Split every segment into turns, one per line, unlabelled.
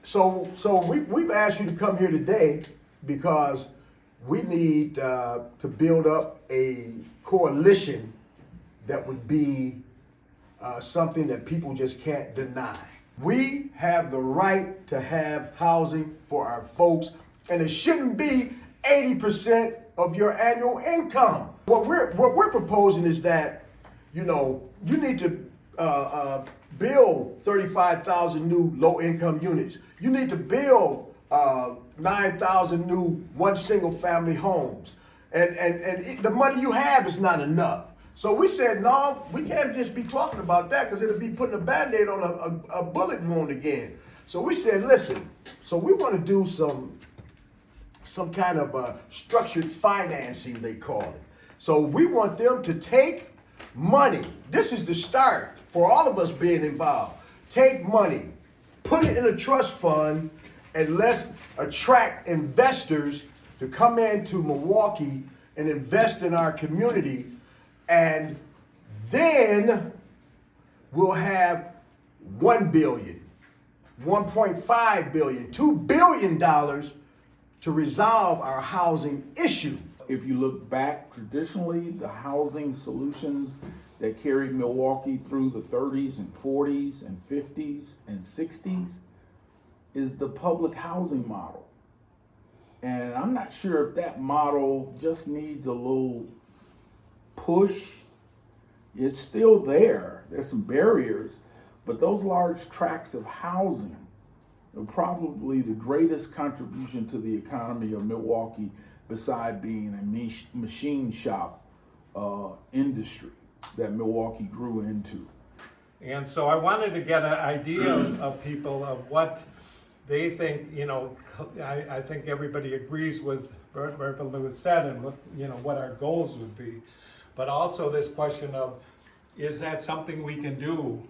we've asked you to come here today because we need to build up a coalition that would be something that people just can't deny. We have the right to have housing for our folks, and it shouldn't be 80% of your annual income. What we're proposing is that, you need to build 35,000 new low-income units. You need to build 9,000 new one single-family homes, and the money you have is not enough. So we said, no, we can't just be talking about that because it'll be putting a Band-Aid on a bullet wound again. So we said, listen, so we want to do some kind of structured financing, they call it. So we want them to take money. This is the start for all of us being involved. Take money, put it in a trust fund, and let's attract investors to come into Milwaukee and invest in our community. And then we'll have $1 billion, $1.5 billion, $2 billion to resolve our housing issue.
If you look back traditionally, the housing solutions that carried Milwaukee through the 30s and 40s and 50s and 60s is the public housing model. And I'm not sure if that model just needs a little push. It's still there. There's some barriers, but those large tracts of housing are probably the greatest contribution to the economy of Milwaukee, beside being a machine shop industry that Milwaukee grew into.
And so I wanted to get an idea of people of what they think, I think everybody agrees with what Reverend Lewis said and what our goals would be. But also this question of, is that something we can do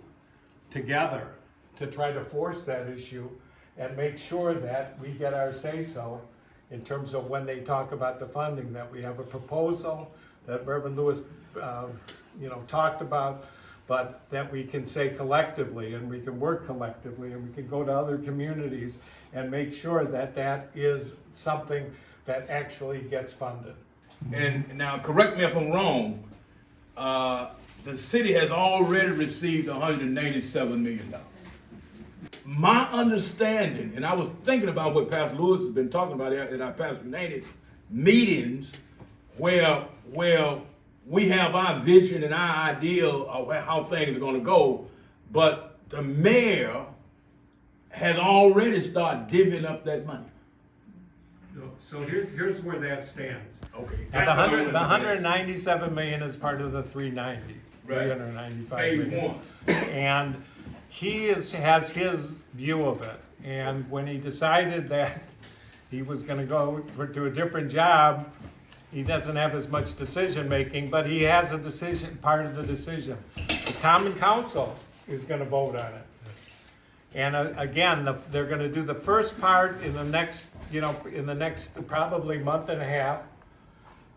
together to try to force that issue and make sure that we get our say-so in terms of when they talk about the funding, that we have a proposal that Reverend Lewis talked about, but that we can say collectively, and we can work collectively, and we can go to other communities and make sure that that is something that actually gets funded.
And now, correct me if I'm wrong, the city has already received $187 million. My understanding, and I was thinking about what Pastor Lewis has been talking about at our Pastor United meetings, where we have our vision and our idea of how things are going to go, but the mayor has already started divvying up that money.
So here's where that stands.
Okay.
And the 197 million is part of the 390,
Right.
395
Phase
million.
one.
And he has his view of it. And when he decided that he was going to go to a different job, he doesn't have as much decision making, but he has a decision, part of the decision. The Common Council is going to vote on it. And again, they're going to do the first part in the next, probably month and a half.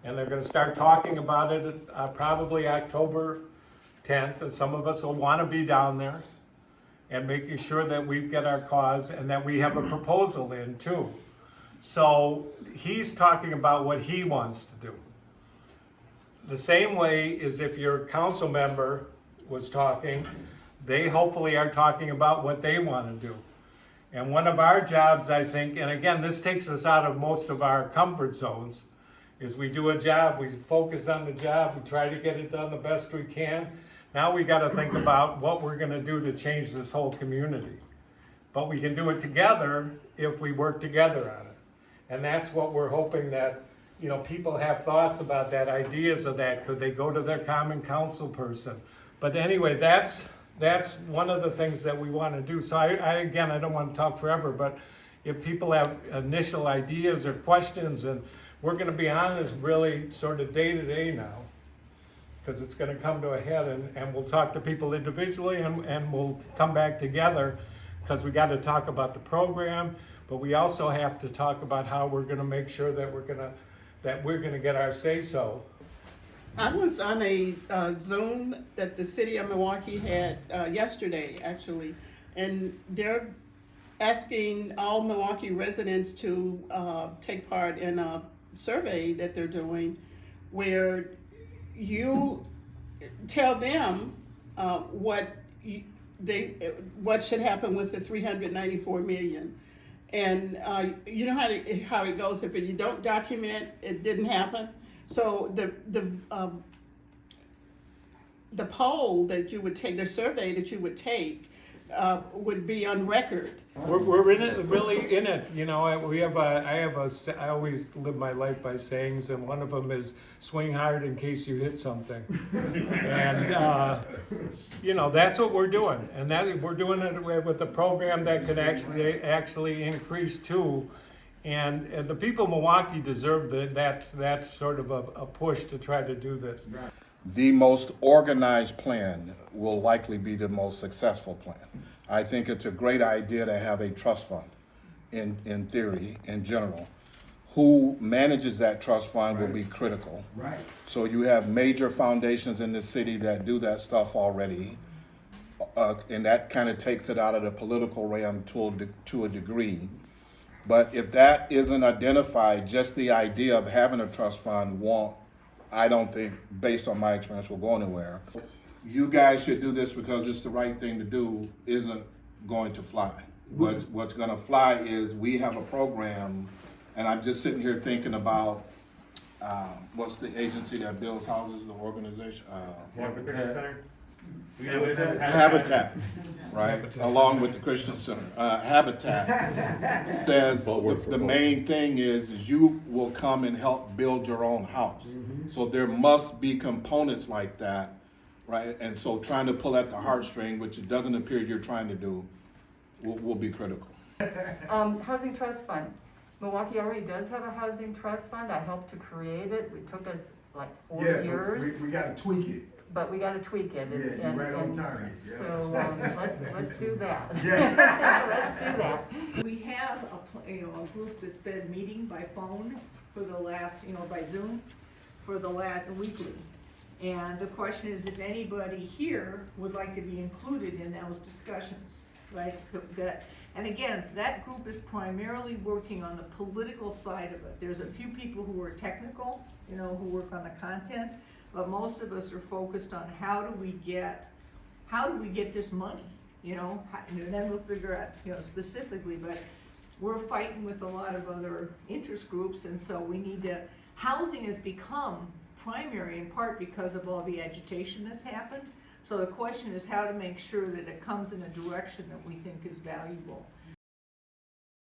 And they're going to start talking about it probably October 10th. And some of us will want to be down there and making sure that we get our cause and that we have a proposal in too. So he's talking about what he wants to do. The same way is if your council member was talking, they hopefully are talking about what they want to do. And one of our jobs, I think, and again, this takes us out of most of our comfort zones, is we do a job, we focus on the job, we try to get it done the best we can. Now we got to think about what we're going to do to change this whole community. But we can do it together if we work together on it. And that's what we're hoping that, people have thoughts about that, ideas of that, could they go to their common council person. But anyway, that's one of the things that we want to do. So I don't want to talk forever, but if people have initial ideas or questions, and we're going to be on this really sort of day to day now, because it's going to come to a head, and we'll talk to people individually, and we'll come back together, because we got to talk about the program, but we also have to talk about how we're going to make sure that we're going to get our say-so.
I was on a Zoom that the city of Milwaukee had yesterday, actually, and they're asking all Milwaukee residents to take part in a survey that they're doing where you tell them what should happen with the 394 million. And you know how it goes. If you don't document, it didn't happen. So the poll that you would take, the survey that you would take, would be on record.
We're in it, really in it, you know, I always live my life by sayings, and one of them is swing hard in case you hit something. And, you know, that's what we're doing, and that, we're doing it with a program that can actually increase too. And the people of Milwaukee deserve that sort of a push to try to do this.
The most organized plan will likely be the most successful plan. I think it's a great idea to have a trust fund in theory, in general. Who manages that trust fund will be critical.
Right.
So you have major foundations in the city that do that stuff already. And that kind of takes it out of the political realm to a degree. But if that isn't identified, just the idea of having a trust fund I don't think, based on my experience, will go anywhere. You guys should do this because it's the right thing to do isn't going to fly. What's going to fly is we have a program, and I'm just sitting here thinking about what's the agency that builds houses, the organization? Habitat, right? Along with the Christian Center. Habitat says the main thing is you will come and help build your own house. So there must be components like that, right? And so trying to pull at the heartstring, which it doesn't appear you're trying to do, will be critical.
Housing trust fund. Milwaukee already does have a housing trust fund. I helped to create it. It took us like 4 years.
We gotta tweak it.
But we gotta tweak it.
Yeah, you're right on target. Yeah.
So, let's do that.
Yeah.
Let's do that.
We have a group that's been meeting by phone for the last, by Zoom, for the last weekly. And the question is if anybody here would like to be included in those discussions, right? And again, that group is primarily working on the political side of it. There's a few people who are technical, who work on the content, but most of us are focused on how do we get this money, and then we'll figure out, specifically, but we're fighting with a lot of other interest groups, and so we need to, housing has become primary in part because of all the agitation that's happened. So the question is how to make sure that it comes in a direction that we think is valuable.